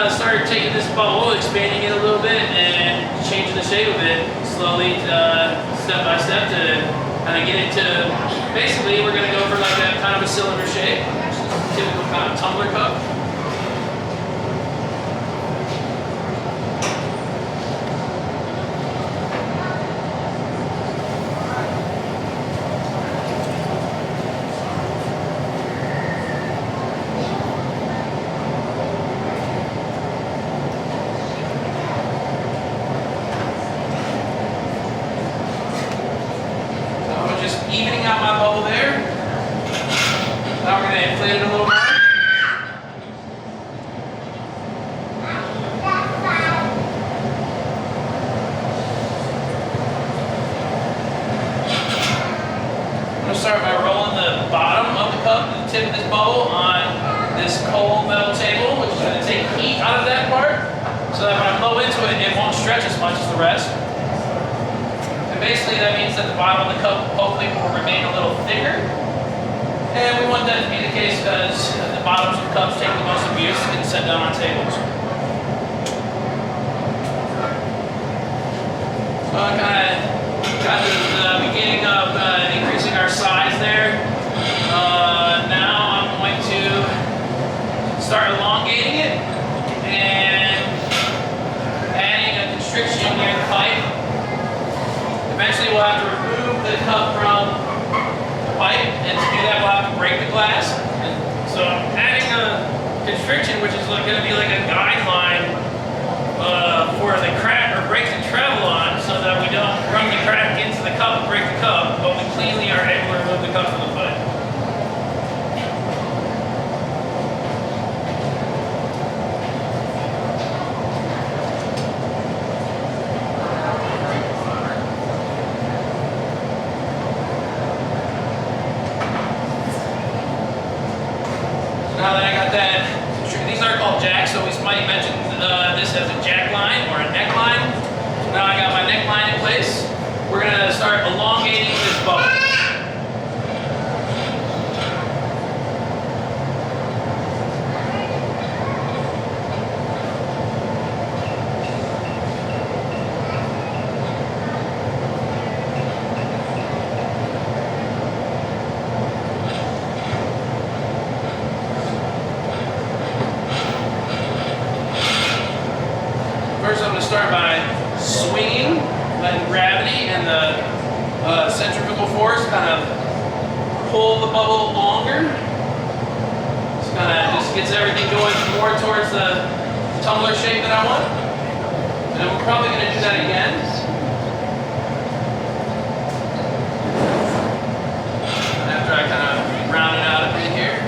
start taking this bubble, expanding it a little bit, and changing the shape of it slowly, step by step, to kind of get it to, basically we're going to go for like a kind of a cylinder shape, typical kind of tumbler cup. Evening out my bubble there. Now we're going to inflate it a little more. I'm going to start by rolling the bottom of the cup, the tip of this bubble, on this cold metal table, which is going to take heat out of that part, so that when I blow into it, it won't stretch as much as the rest. And basically that means that the bottom of the cup hopefully will remain a little thicker. And we want that to be the case because the bottoms of cups take the most abuse and set down on tables. So I kind of got to the beginning of increasing our size there. Now I'm going to start elongating it and adding a constriction near the pipe. Eventually we'll have to remove the cup from the pipe, and to do that we'll have to break the glass. And so I'm adding a constriction, which is going to be like a guideline for the crack or break to travel on, so that we don't run the crack into the cup and break the cup, but we cleanly are able to remove the cup from the pipe. Now that I got that, these are called jacks, so we might mention this as a jack line or a neckline. So now I got my neckline in place. We're going to start elongating this bubble. First I'm going to start by swinging, letting gravity and the centrifugal force kind of pull the bubble longer. This kind of just gets everything going more towards the tumbler shape that I want. And we're probably going to do that again. After I kind of round it out a bit here.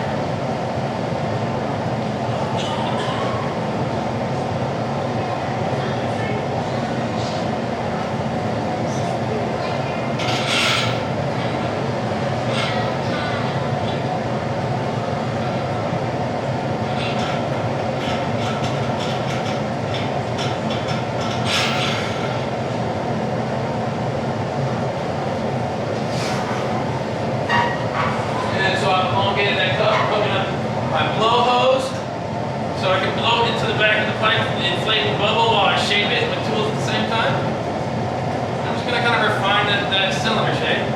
My blow hose, so I can blow into the back of the pipe and inflate the bubble while I shape it with tools at the same time. I'm just going to kind of refine that cylinder shape.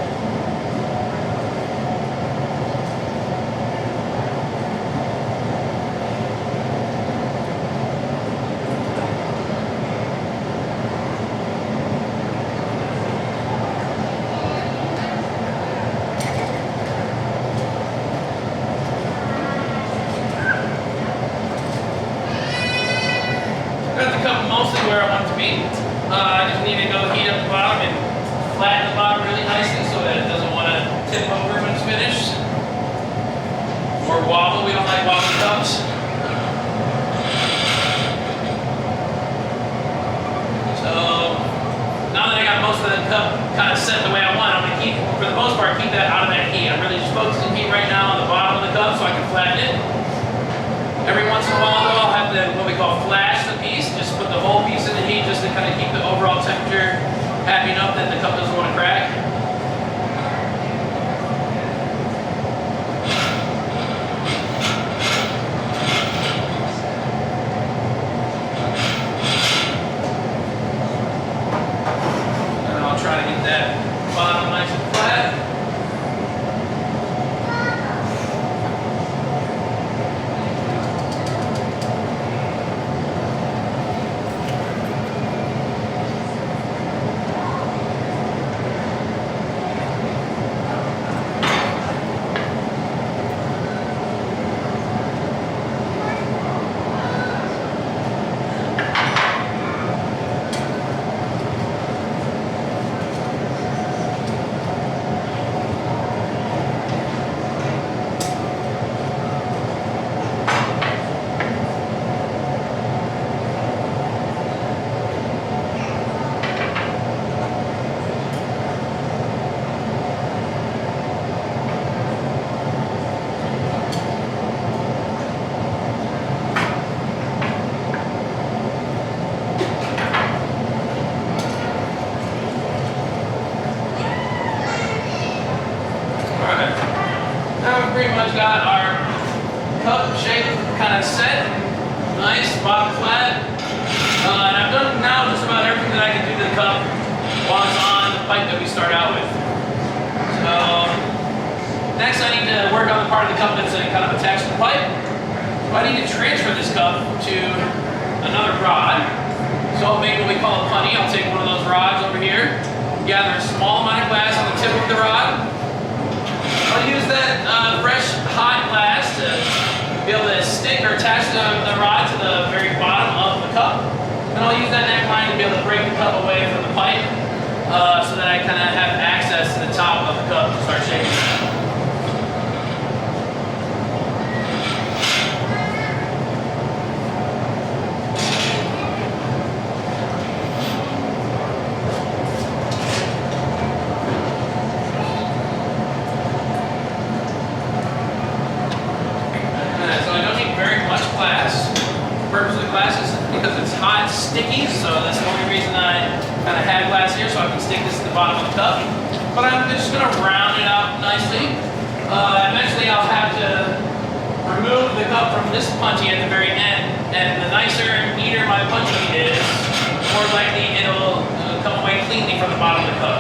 Got the cup mostly where I want it to be. I just need to go heat up the bottom and flatten the bottom really nicely so that it doesn't want to tip over when it's finished. Or wobble, we don't like wobbly cups. So now that I got most of the cup kind of set the way I want, I'm going to keep, for the most part, keep that out of that heat. I'm really just focusing heat right now on the bottom of the cup so I can flatten it. Every once in a while though, I'll have to, what we call flash the piece, just put the whole piece in the heat just to kind of keep the overall temperature happy enough that the cup doesn't want to crack. cup shape kind of set, nice, bottom flat. And I've done now just about everything that I can do to the cup while it's on the pipe that we start out with. So next I need to work on the part of the cup that's kind of attached to the pipe. So I need to transfer this cup to another rod. So I'll make what we call a punny. I'll take one of those rods over here, gather a small amount of glass on the tip of the rod. I'll use that fresh hot glass to be able to stick or attach the rod to the very bottom of the cup. And I'll use that neckline to be able to break the cup away from the pipe so that I kind of have access to the top of the cup to start shaking that. Sticky, so that's the only reason I kind of had glass here, so I can stick this to the bottom of the cup. But I'm just going to round it out nicely. Eventually I'll have to remove the cup from this punchy at the very end, and the nicer and neater my punchy is, more likely it'll come away cleanly from the bottom of the cup.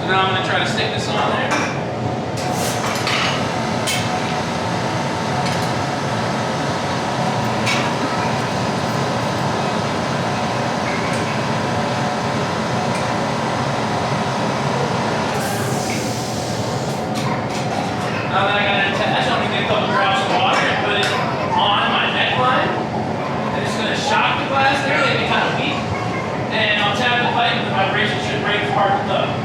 Now I'm going to try to stick this on there. Now that I got it attached, I'm going to get a couple drops of water and put it on my neckline. And it's going to shock the glass there, they get kind of weak. And I'll tap the pipe and the vibration should break apart the cup.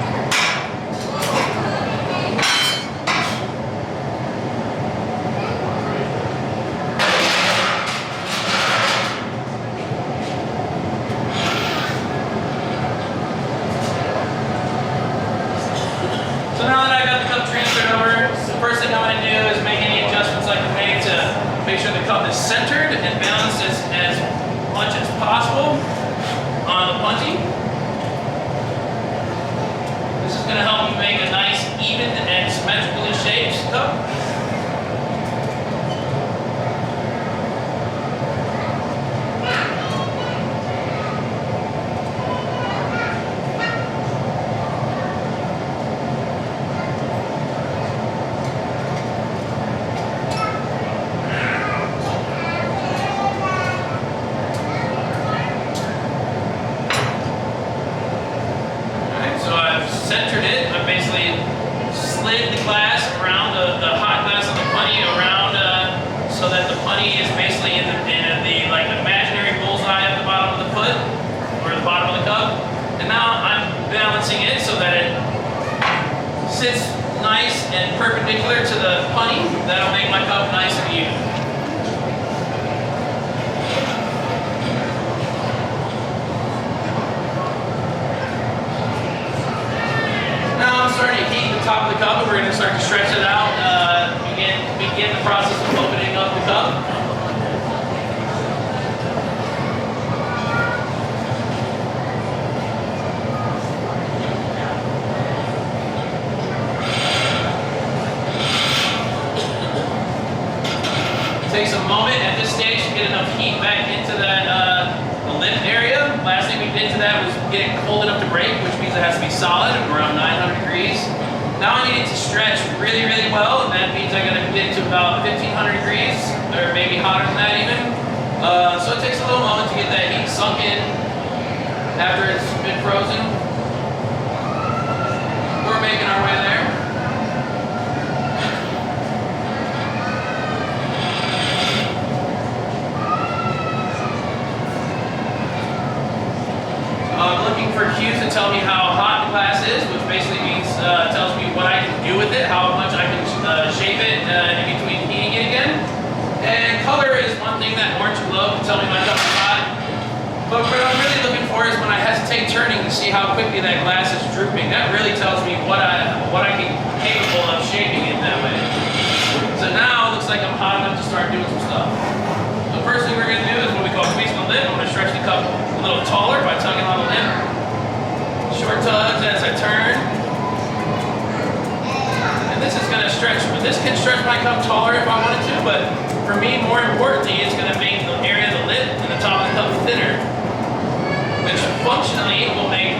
So now that I got the cup transferred over, the first thing I'm going to do is make any adjustments I can make to make sure the cup is centered and balanced as much as possible on the punchy. This is going to help you make a nice, even and symmetrically shaped cup. Centered it. I basically slid the glass around the hot glass on the punny around so that the punny is basically in the like imaginary bullseye at the bottom of the foot or the bottom of the cup. And now I'm balancing it so that it sits nice and perpendicular to the punny. That'll make my cup nice and even. Starting to heat the top of the cup, and we're going to start to stretch it out, begin the process of opening up the cup. It takes a moment at this stage to get enough heat back into that the lip area. Last thing we did to that was get it cold enough to break, which means it has to be solid around 900 degrees. Now I need it to stretch really, really well, and that means I gotta get to about 1500 degrees, or maybe hotter than that even. So it takes a little moment to get that heat sunk in after it's been frozen. We're making our way there. I'm looking for cues to tell me how hot the glass is, which basically means tells me what I can do with it, how much I can shape it in between heating it again. And color is one thing that orange glow can tell me my cup is hot. But what I'm really looking for is when I hesitate turning to see how quickly that glass is drooping. That really tells me what I can capable of shaping it that way. So now it looks like I'm hot enough to start doing some stuff. So the first thing we're going to do is what we call tweezing the lip. I'm going to stretch the cup a little taller by tugging on the lip. Short tugs as I turn. And this is going to stretch, this can stretch my cup taller if I wanted to, but for me, more importantly, it's going to make the area of the lip and the top of the cup thinner, which functionally will make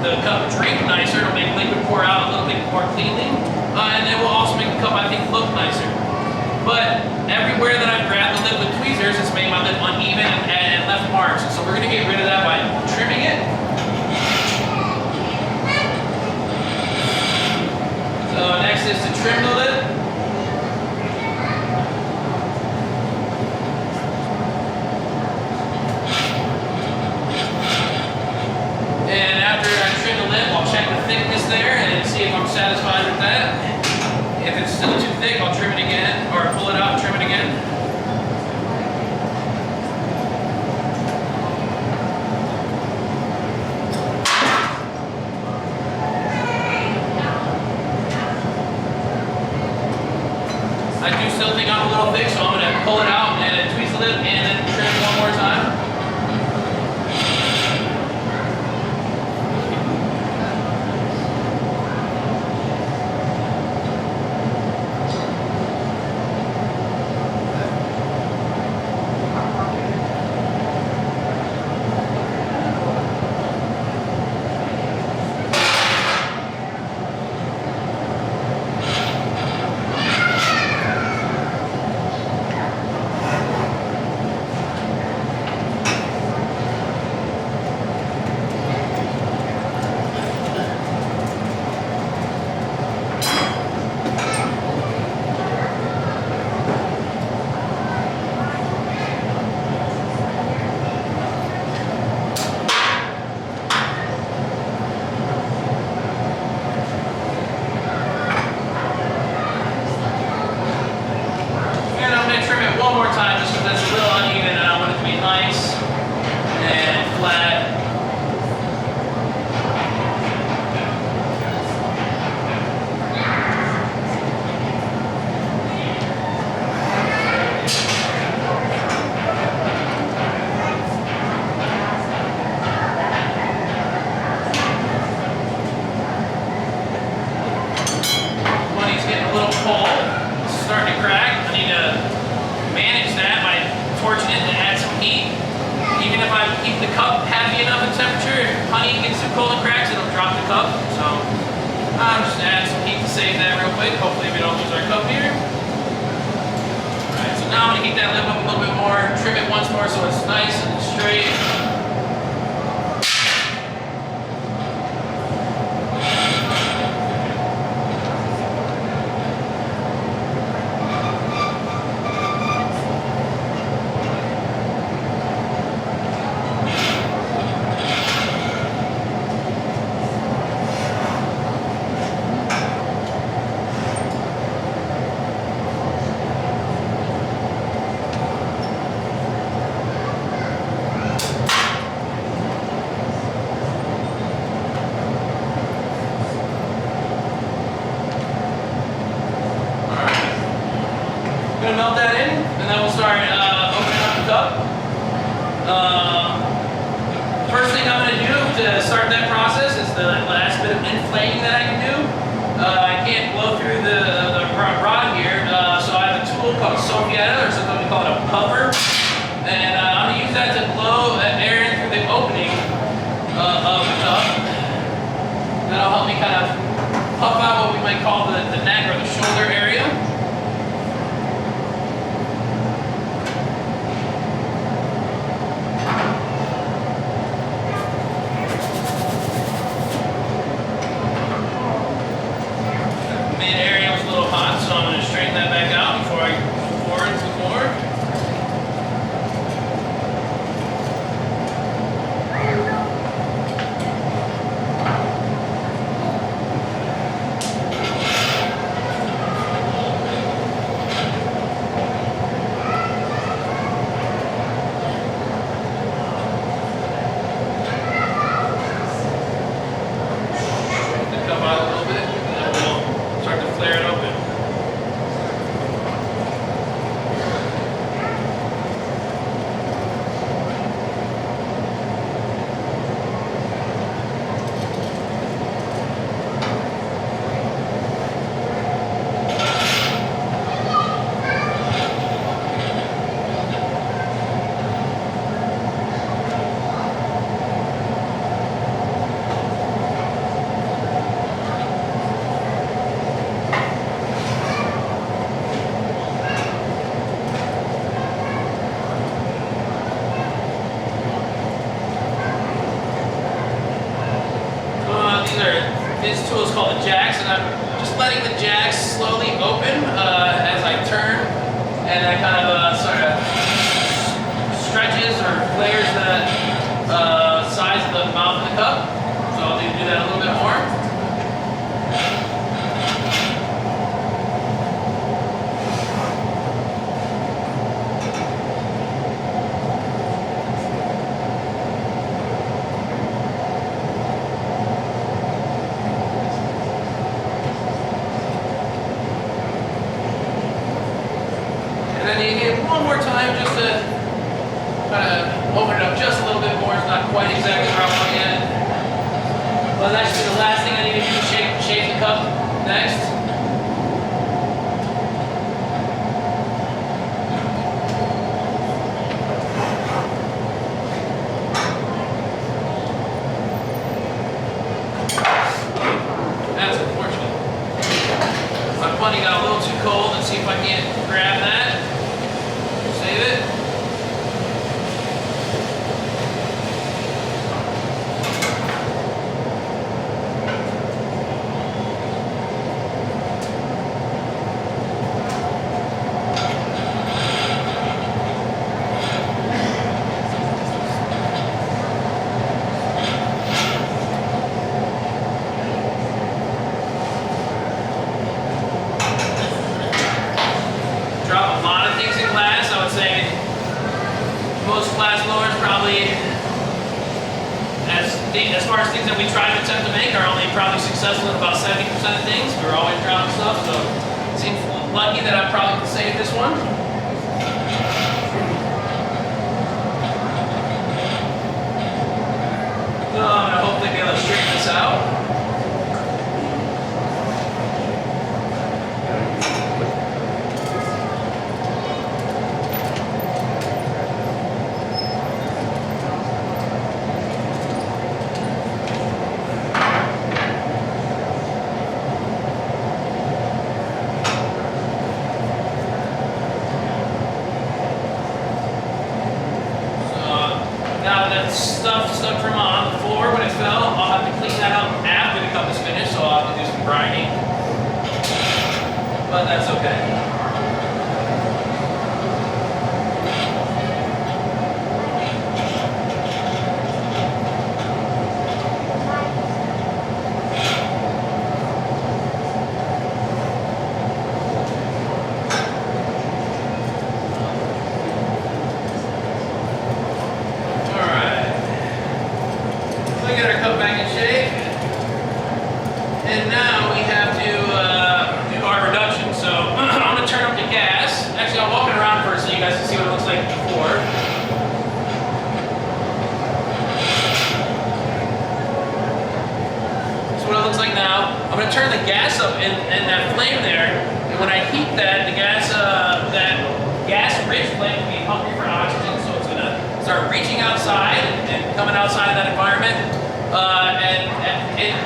the cup drink nicer. It'll make liquid pour out a little bit more cleanly, and it will also make the cup, I think, look nicer. But everywhere that I've grabbed the lip with tweezers, it's made my lip uneven and left marks. So we're going to get rid of that by trimming it. So next is to trim the lip. And after I trim the lip, I'll check the thickness there and see if I'm satisfied with that. If it's still too thick, I'll trim it again, or pull it out and trim it again. I do still think I'm a little thick, so I'm going to pull it out and then tweeze the lip and then trim one more time. Hopefully we don't lose our cup here. Alright, so now I'm going to heat that lip up a little bit more, trim it once more so it's nice and straight. Melt that in, and then we'll start opening up the cup. First thing I'm going to do to start that process is the last bit of inflating that I can do. I can't blow through the rod here, so I have a tool called a Sofietta, or something we call it a puffer, and I'm going to use that to blow air in through the opening of the cup. That'll help me kind of puff out what we might call the neck or the shoulder area. jacks, and I'm just letting the jacks slowly open as I turn, and that kind of sort of stretches or flares the size of the mouth of the cup. So I'll do that a little bit more. One more time just to kind of open it up just a little bit more. It's not quite exactly where I want to get it. Well, that's actually the last thing I need to do is shape the cup next. That's unfortunate. My putty got a little too cold. Let's see if I can't grab that. Save it. Drop a lot of things in glass. I would say most glass blowers probably, as far as things that we try to attempt to make, are only probably successful in about 70% of things. We're always dropping stuff, so it seems lucky that I probably can save this one. So I'm gonna hopefully be able to straighten this out. Now that stuff stuck from on the floor when it fell, I'll have to clean that up after the cup is finished, so I'll have to do some grinding. But that's okay. And now we have to do our reduction. So I'm going to turn up the gas. Actually, I'll walk it around first so you guys can see what it looks like before. This is what it looks like now. I'm going to turn the gas up in that flame there. And when I heat that, the gas, that gas-rich flame will be hungry for oxygen. So it's going to start reaching outside and coming outside of that environment.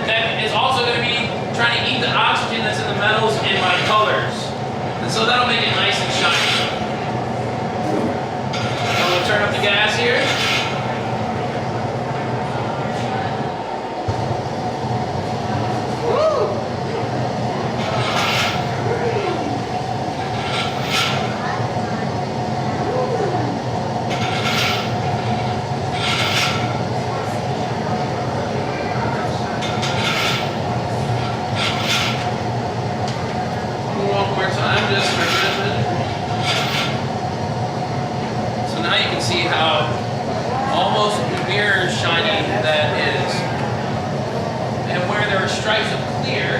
That is also going to be trying to eat the oxygen that's in the metals in my colors. And so that'll make it nice and shiny. So we'll turn up the gas here. See how almost mirror shiny that is. And where there are stripes of clear,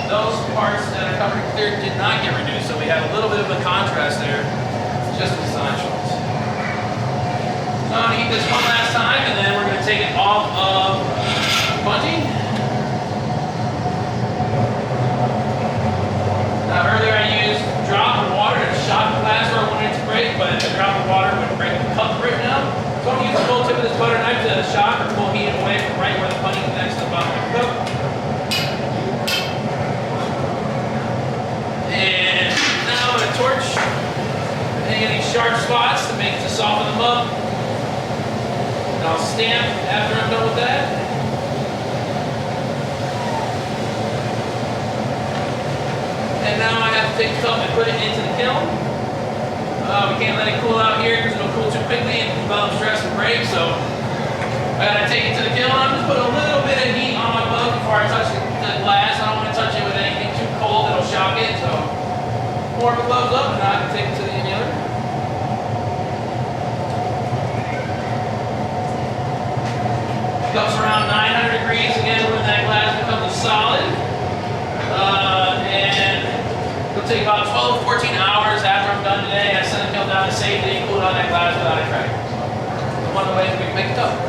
those parts that are covered in clear did not get reduced. So we have a little bit of a contrast there, just as design choice. So I'm going to heat this one last time, and then we're going to take it off of punching. Now earlier I used a drop of water to shock the glass where I wanted it to break, but a drop of water would break the cup right now. So I'm going to use the full tip of this butter knife to shock or pull heat away from right where the putty connects to the bottom of the cup. And now I'm going to torch any of these sharp spots to soften them up. And I'll stamp after I'm done with that. put it into the kiln. We can't let it cool out here because it'll cool too quickly and develop stress and break. So I gotta take it to the kiln. I'm just putting a little bit of heat on my glove before I touch the glass. I don't want to touch it with anything too cold that'll shock it. So warm the gloves up and I can take it to the annealer. Comes around 900 degrees again when that glass becomes a solid. And it'll take about 12 to 14 hours after I'm done today. I send the kiln down to safety, cool down that glass without a crack. So one of the ways we can make it tough.